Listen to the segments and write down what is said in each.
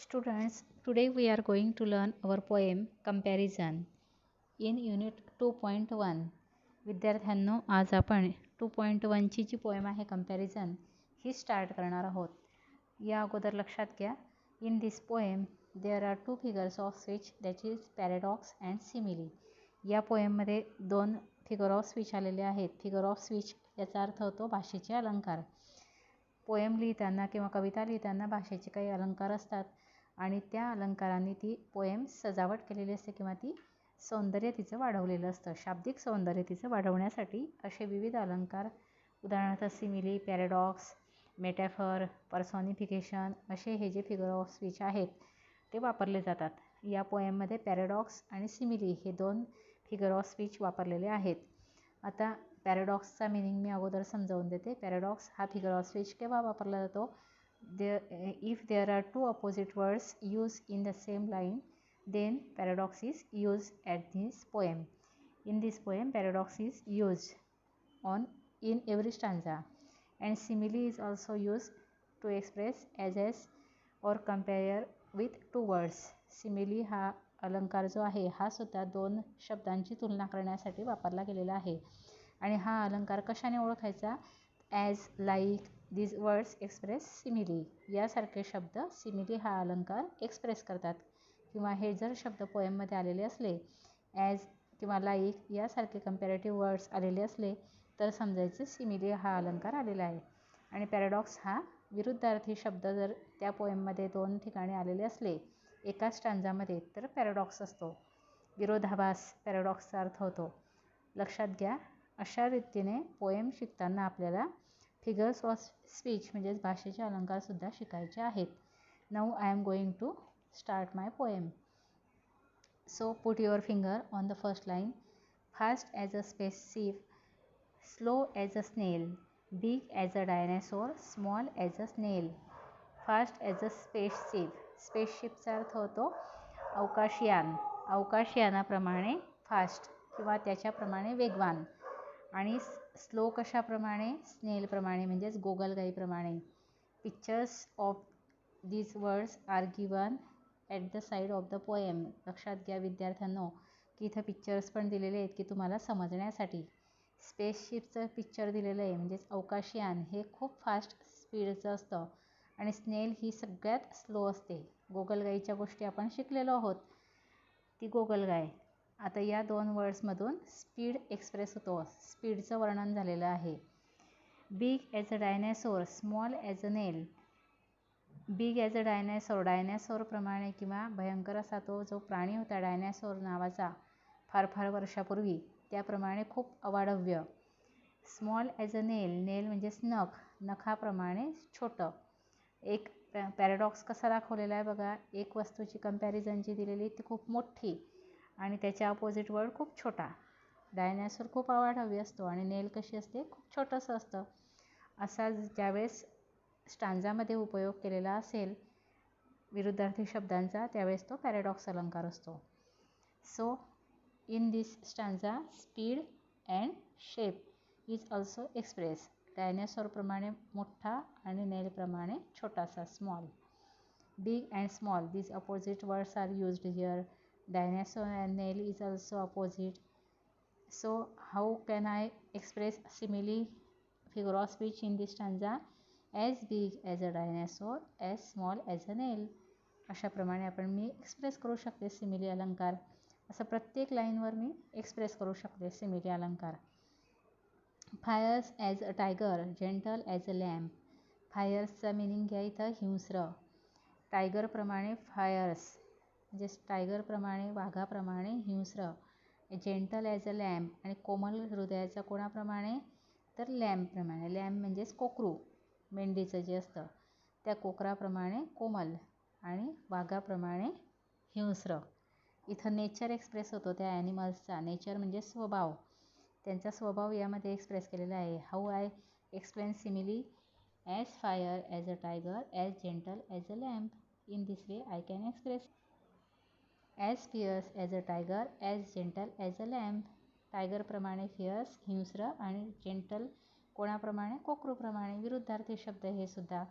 Students, today we are going to learn our poem Comparison in Unit 2.1. विद्यार्थ्यांनो, आज आपण 2.1 ची जी पोएम आहे कंपॅरिझन ही स्टार्ट करणार आहोत. या अगोदर लक्षात घ्या, in this poem there are two figures of speech that is paradox and simile. या पोएममध्ये दोन फिगर ऑफ स्पीच आलेले आहेत. फिगर ऑफ स्पीच याचा अर्थ होतो भाषेचे अलंकार. पोएम लिहिताना किंवा कविता लिहिताना भाषेचे काही अलंकार असतात आणि त्या अलंकारांनी ती पोएम सजावट केलेली असते किंवा ती सौंदर्य तिचं वाढवलेलं असतं. शाब्दिक सौंदर्य तिचं वाढवण्यासाठी असे विविध अलंकार, उदाहरणार्थ सिमिली, पॅरेडॉक्स, मेटॅफर, पर्सॉनिफिकेशन असे हे जे फिगर ऑफ स्पीच आहेत ते वापरले जातात. या पोएममध्ये पॅरेडॉक्स आणि सिमिली हे दोन फिगर ऑफ स्पीच वापरलेले आहेत. आता पॅरेडॉक्सचा मिनिंग मी अगोदर समजावून देते. पॅरेडॉक्स हा फिगर ऑफ स्पीच केव्हा वापरला जातो? If there are two opposite words used in the same line, then paradox is used at this poem. In this poem, paradox is used in every stanza, and simile is also used to express as or compare with two words. Simile हा अलंकार जो आहे हा सुद्धा दोन शब्दांची तुलना करण्यासाठी वापरला गेलेला आहे. आणि हा अलंकार कशाने ओळखायचा? As, like, these words express simile. यासारखे शब्द सिमिली हा अलंकार एक्सप्रेस करतात. किंवा हे जर शब्द पोएममध्ये आलेले असले, ॲज किंवा लाईक यासारखे कंपॅरेटिव्ह वर्ड्स आलेले असले तर समजायचे सिमिली हा अलंकार आलेला आहे. आणि पॅरेडॉक्स हा विरुद्धार्थी शब्द जर त्या पोएममध्ये दोन ठिकाणी आलेले असले एका स्टांजामध्ये तर पॅरेडॉक्स असतो. विरोधाभास पॅरेडॉक्सचा अर्थ होतो. लक्षात घ्या, अशा रीतीने पोएम शिकताना आपल्याला फिगर्स ऑफ स्पीच म्हणजेच भाषेचे अलंकारसुद्धा शिकायचे आहेत. Now I am going to start my poem. So put your finger on the first line. Fast as a spaceship, slow as a snail, big as a dinosaur, small as a snail. Fast as a spaceship. स्पेसशिपचा अर्थ होतो अवकाशयान. अवकाशयानाप्रमाणे fast किंवा त्याच्याप्रमाणे वेगवान. आणि slow कशाप्रमाणे? स्नेलप्रमाणे म्हणजेच गोगलगाईप्रमाणे. Pictures of these words are given at the side of the poem. लक्षात घ्या विद्यार्थ्यांनो की इथं पिक्चर्स पण दिलेले आहेत की तुम्हाला समजण्यासाठी. स्पेसशिपचं पिक्चर दिलेलं आहे म्हणजेच अवकाशयान हे खूप फास्ट स्पीडचं असतं आणि स्नेल ही सगळ्यात स्लो असते. गोगलगाईच्या गोष्टी आपण शिकलेलो आहोत, ती गोगलगाय. आता या दोन वर्ड्समधून स्पीड एक्सप्रेस होतो, स्पीडचं वर्णन झालेलं आहे. Big as a dinosaur, small as a nail. Big as a dinosaur, डायनासोरप्रमाणे किंवा भयंकर असा तो जो प्राणी होता डायनासोर नावाचा फार फार वर्षापूर्वी, त्याप्रमाणे खूप अवाढव्य. स्मॉल ॲज अ नेल, नेल म्हणजेच नख, नखाप्रमाणे छोटं. एक पॅरेडॉक्स कसा दाखवलेला आहे बघा, एक वस्तूची कंपॅरिझन जी दिलेली ती खूप मोठी आणि त्याच्या अपोजिट वर्ड खूप छोटा. डायनासोर खूप अवाढव्य असतो आणि नेल कशी असते? खूप छोटंसं असतं. असा ज्यावेळेस स्टांजामध्ये उपयोग केलेला असेल विरुद्धार्थी शब्दांचा त्यावेळेस तो पॅरेडॉक्स अलंकार असतो. So in this stanza speed and shape is also express. डायनासोरप्रमाणे मोठा आणि नेलप्रमाणे छोटासा, small. Big and small, these opposite words are used here. Dinosaur and nail is also opposite. So how can I express simile figure of speech in this stanza? As big as a dinosaur, as small as a nail. अशाप्रमाणे आपण मी express करू शकते simile अलंकार. असं प्रत्येक लाईनवर मी express करू शकते सिमिली अलंकार. Fierce as a tiger, gentle as a lamp. फायर्सचा मिनिंग घ्या इथं हिंस्र. टायगरप्रमाणे फायर्स म्हणजेच टायगरप्रमाणे, वाघाप्रमाणे हिंस्र. जेंटल ॲज अ लॅम्प आणि कोमल हृदयाचा कोणाप्रमाणे? तर लॅम्पप्रमाणे. लॅम्प म्हणजेच कोकरू, मेंढीचं जे असतं त्या कोकराप्रमाणे कोमल आणि वाघाप्रमाणे हिंस्र. इथं नेचर एक्सप्रेस होतो त्या ॲनिमल्सचा. नेचर म्हणजे स्वभाव, त्यांचा स्वभाव यामध्ये एक्सप्रेस केलेला आहे. How I explain simile? As fire as a tiger, as gentle as a lamp. In this way I can express. As fierce as a tiger, as gentle as a lamp. टायगरप्रमाणे fierce, हिंस्र आणि gentle कोणाप्रमाणे? कोकरूप्रमाणे. विरुद्धार्थी शब्द हे सुद्धा.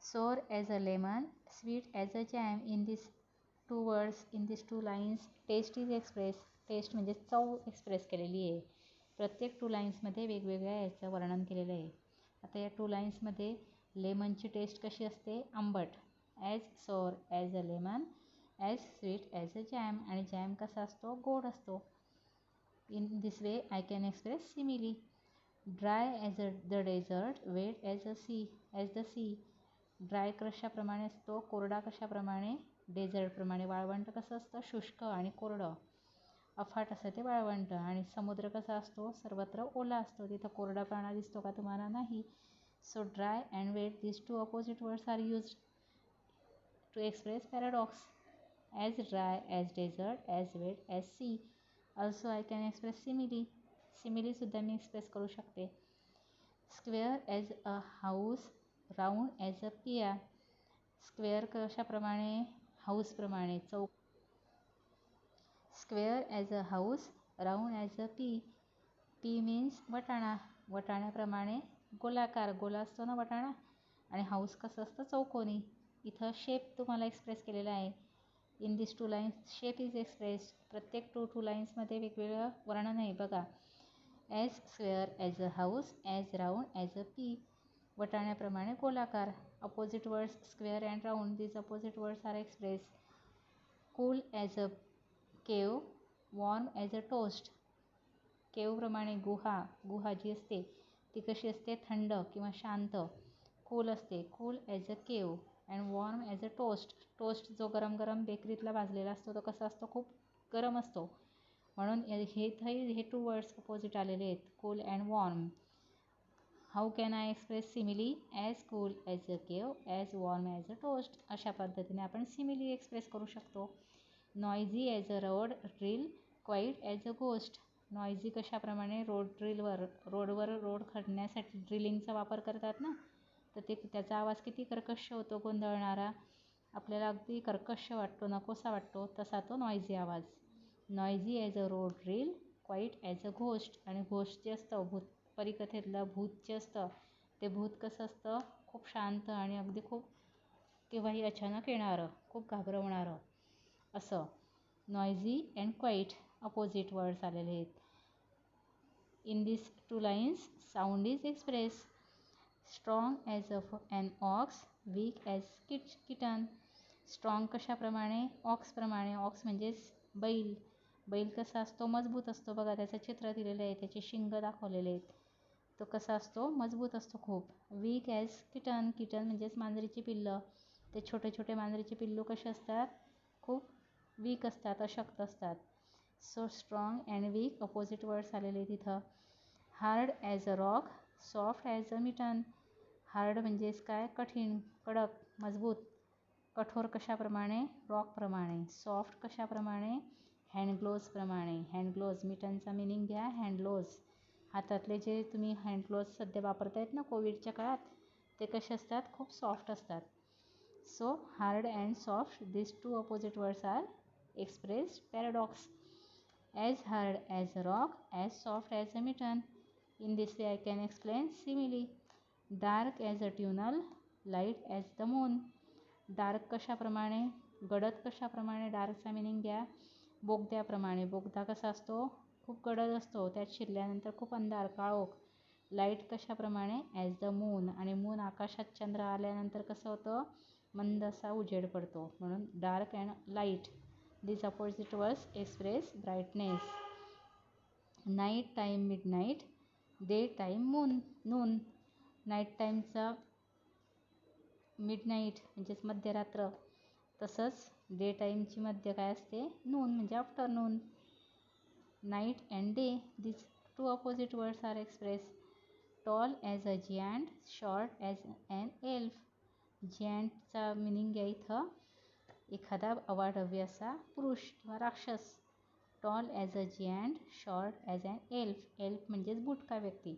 sour as a lemon, sweet as a jam. In these two words, in these two lines, taste is expressed. Taste म्हणजे चव express केलेली आहे. प्रत्येक 2 लाईन्समध्ये वेगवेगळ्या याचं वर्णन केलेलं आहे. आता या 2 लाईन्समध्ये लेमनची टेस्ट कशी असते? आंबट. As sour as a lemon, as sweet as a jam. आणि जॅम कसा असतो? गोड असतो. In this way I can express simile. Dry as a the desert, wet as a sea as the sea. Dry कशाप्रमाणे असतो? कोरडा कशाप्रमाणे? डेझर्टप्रमाणे. वाळवंट कसं असतं? शुष्क आणि कोरडं. अफाट असं ते वाळवंट. आणि समुद्र कसा असतो? सर्वत्र ओला असतो. तिथं कोरडापणा दिसतो का तुम्हाला? नाही. So dry and wet, these two opposite words are used to express paradox. As dry as desert, as wet as sea. Also I can express simile. Simile सुद्धा मी एक्सप्रेस करू शकते. Square as a house, round as a pea. Square कशाप्रमाणे? हाऊसप्रमाणे. Square as a house, round as a pea. Pea means वटाणा. वटाण्याप्रमाणे गोलाकार. गोला असतो ना वटाणा. आणि हाऊस कसं असतं? चौकोनी. इथं शेप तुम्हाला एक्सप्रेस केलेला आहे. In this 2 lines shape is expressed. प्रत्येक 2 लाईन्समध्ये वेगवेगळं वर्णन आहे बघा. As square as a house, as round as a pea. वटाण्याप्रमाणे गोलाकार. Opposite words square and round, this opposite words are express. Cool as a cave, warm as a toast. केवप्रमाणे गुहा. गुहा जी असते ती कशी असते? थंड किंवा शांत. कूल असते. Cool as a cave. And warm as a toast. Toast जो गरम गरम बेकरीतला भाजलेला असतो तो कसा असतो? खूप गरम असतो. म्हणून हे 2 वर्ड्स अपोजिट आलेले आहेत. Cool and warm. How can I express simile? As cool as a cave, as warm as a toast. अशा पद्धतीने आपण सिमिली एक्सप्रेस करू शकतो. Noisy as a road drill, quiet as a ghost. Noisy कशाप्रमाणे? रोडवर road खणण्यासाठी ड्रिलिंगचा वापर करतात ना, तर त्याचा आवाज किती कर्कश होतो, गोंधळणारा. आपल्याला अगदी कर्कश वाटतो, नकोसा वाटतो, तसा तो नॉयझी आवाज. Noisy as a road drill, quiet as a ghost. आणि घोस्ट जे असतं, भूत परिकथेतलं भूत जे असतं, ते भूत कसं असतं? खूप शांत आणि अगदी खूप केव्हाही अचानक येणारं, खूप घाबरवणारं असं. Noisy and quiet opposite words आलेले आहेत. In this 2 lines sound is express. Strong as a an ox, weak as kitten. Strong कशाप्रमाणे? ऑक्सप्रमाणे. ऑक्स म्हणजेच बैल. बैल कसा असतो? मजबूत असतो. बघा त्याचं चित्र दिलेलं आहे, त्याचे शिंग दाखवलेले आहेत. तो कसा असतो? मजबूत असतो खूप. Weak as kitten. किटन म्हणजेच मांजरीची पिल्लं. ते छोटे छोटे मांजरीचे पिल्लू कसे असतात? खूप वीक असतात, अशक्त असतात. So strong and weak opposite words आलेले तिथं. Hard as a rock, soft as a mitten. Hard म्हणजेच काय? कठीण, कडक, मजबूत. कठोर कशाप्रमाणे? रॉकप्रमाणे. सॉफ्ट कशाप्रमाणे? हँडग्लोव्जप्रमाणे. हँडग्लोव्ज, मिटनचा मिनिंग घ्या, हँडग्लोव्ज. हातातले जे तुम्ही हँडग्लोव्ज सध्या वापरतायत ना कोविडच्या काळात, ते कसे असतात? खूप सॉफ्ट असतात. So hard and soft, these 2 opposite words are expressed paradox. As hard as a rock, as soft as a mitten. In this way I can explain simile. Dark as a tunnel, light as the moon. Dark कशाप्रमाणे? गडद कशाप्रमाणे? डार्कचा meaning घ्या, बोगद्याप्रमाणे. बोगदा कसा असतो? खूप गडद असतो, त्यात शिरल्यानंतर खूप अंधार, काळोख. लाईट कशाप्रमाणे? As the moon. आणि मून, आकाशात चंद्र आल्यानंतर कसं होतं? मंद असा उजेड पडतो. म्हणून dark and light, this opposite words express brightness. Night time midnight, day time Noon. Night टाईमचा मिडनाईट म्हणजेच मध्यरात्र. तसंच डे टाईमची मध्य काय असते? नून म्हणजे afternoon. Night and day, this 2 opposite words are expressed. Tall as a giant, short as an elf. जियांटचा meaning घ्या इथं, एखादा अवाढव्य असा पुरुष किंवा राक्षस. Tall as a giant, short as an elf. Elf म्हणजेच बुटका व्यक्ती.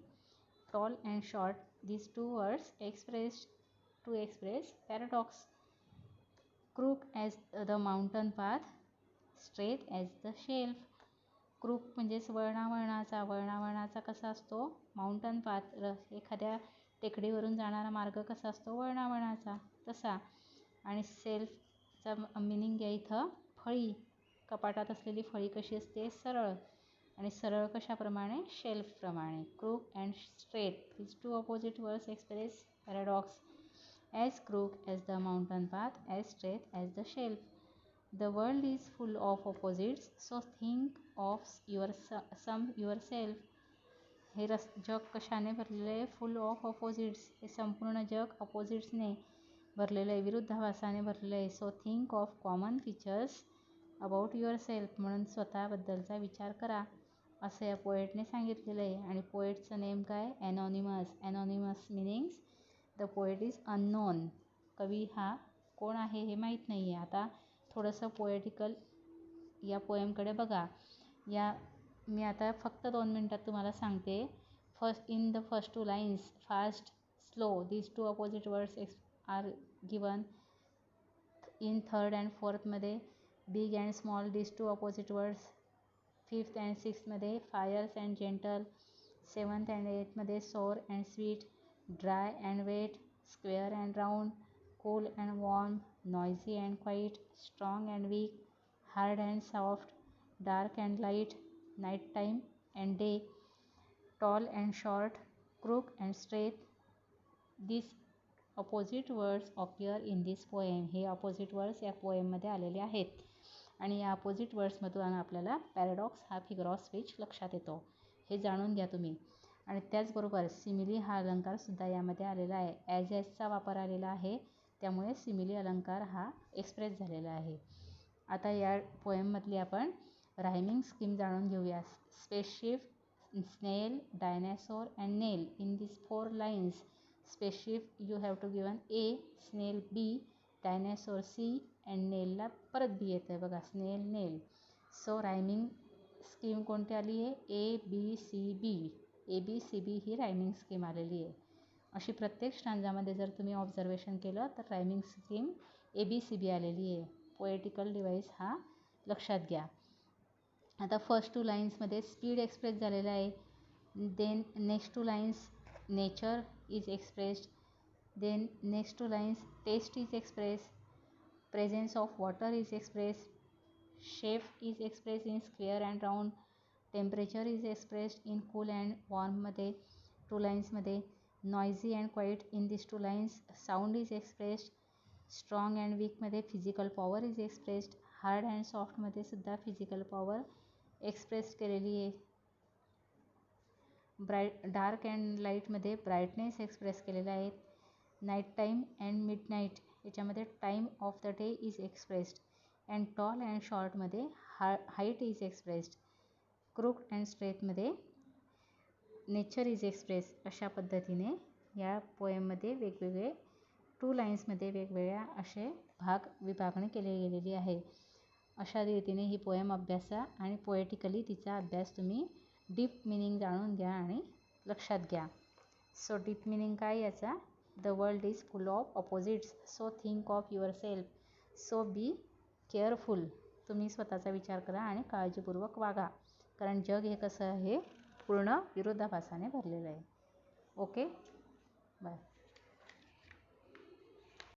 Tall and short, these 2 words expressed to express paradox. Crook as the mountain path, straight as the shelf. Crook म्हणजेच वळणावळणाचा. वळणावळणाचा कसा असतो? माउंटन पाथ, एखाद्या टेकडीवरून जाणारा मार्ग कसा असतो? वळणावळणाचा. तसा. आणि सेल्फचा मिनिंग घ्या इथं फळी, कपाटात असलेली फळी कशी असते, सरळ. आणि सरळ कशाप्रमाणे, शेल्फप्रमाणे. Crook and straight, these two opposite words express paradox. As crooked as the mountain path, as straight as the shelf. The world is full of opposites, so think of some yourself. हे जग कशाने भरलेलं आहे, फुल of opposites. हे संपूर्ण जग ऑपोजिट्सने भरलेलं आहे, विरुद्धाभासाने भरलेलं आहे. So think of common features about your self, म्हणून स्वतःबद्दलचा विचार करा, असं या पोएटने सांगितलेलं आहे. आणि पोएटचं नेम काय, anonymous. Anonymous meanings the poet is unknown. कवी हा कोण आहे हे माहीत नाही आहे. आता थोडंसं पोएटिकल या पोएमकडे बघा. मी आता फक्त 2 मिनटात तुम्हाला सांगते. In the first 2 lines, fast, slow, these two opposite words are given. In third and फोर्थमध्ये big and small, these two opposite words. 5th and 6th मध्ये Fyers and gentle. 7th and 8th मध्ये sour and sweet, dry and wet, square and round, cool and warm, noisy and quiet, strong and weak, hard and soft, dark and light, night time and day, tall and short, crook and straight. This opposite words appear in this poem. हे opposite words या पोएममध्ये आलेले आहेत. आणि या opposite वर्ड्समधून आपल्याला paradox हा figure of speech लक्षात येतो. हे जाणून घ्या तुम्ही. आणि त्याचबरोबर सिमिली हा अलंकारसुद्धा यामध्ये आलेला आहे. ॲज ॲजचा वापर आलेला आहे, त्यामुळे सिमिली अलंकार हा एक्सप्रेस झालेला आहे. आता या पोएममधली आपण रायमिंग स्कीम जाणून घेऊया. Spaceship, snail, dinosaur and nail. In this 4 lines, spaceship you have to given A, snail B, dinosaur C and नेलला परत बी येतं आहे बघा, स्नेल, नेल. सो रायमिंग स्कीम कोणती आली आहे, A B C B. A B C B ही रायमिंग स्कीम आलेली आहे. अशी प्रत्येक स्टांजामध्ये जर तुम्ही ऑब्झर्वेशन केलं तर rhyming scheme A B C B आलेली आहे. पोएटिकल डिवाइस हा लक्षात घ्या. आता फर्स्ट 2 लाईन्समध्ये स्पीड एक्सप्रेस झालेला आहे. Then next 2 lines nature is expressed. Then next 2 lines taste is express, presence of water is expressed, shape is expressed in square and round, temperature is expressed in cool and warm मध्ये 2 लाईन्समध्ये, noisy and quiet in these 2 lines, sound is expressed, strong and weak मध्ये physical power is expressed, hard and soft मध्ये सुद्धा physical power express केलेली आहे. Dark and लाईटमध्ये brightness express केलेला आहे. Night time and mid night याच्यामध्ये time of the day is expressed. And tall and शॉर्टमध्ये height is expressed. Crook and स्ट्रेटमध्ये नेचर इज एक्सप्रेस. अशा पद्धतीने या पोएममध्ये वेगवेगळे 2 लाईन्समध्ये वेगवेगळ्या असे विभागणी केली गेलेली आहे. अशा रीतीने ही पोएम अभ्यासा आणि पोएटिकली तिचा अभ्यास तुम्ही डीप मिनिंग जाणून घ्या आणि लक्षात घ्या. सो डीप मिनिंग काय याचा, the world is full of opposites, so think of your self. So be careful. तुम्ही स्वतःचा विचार करा आणि काळजीपूर्वक वागा, कारण जग हे कसं आहे, पूर्ण विरोधाभासाने भरलेलं आहे. Okay, bye.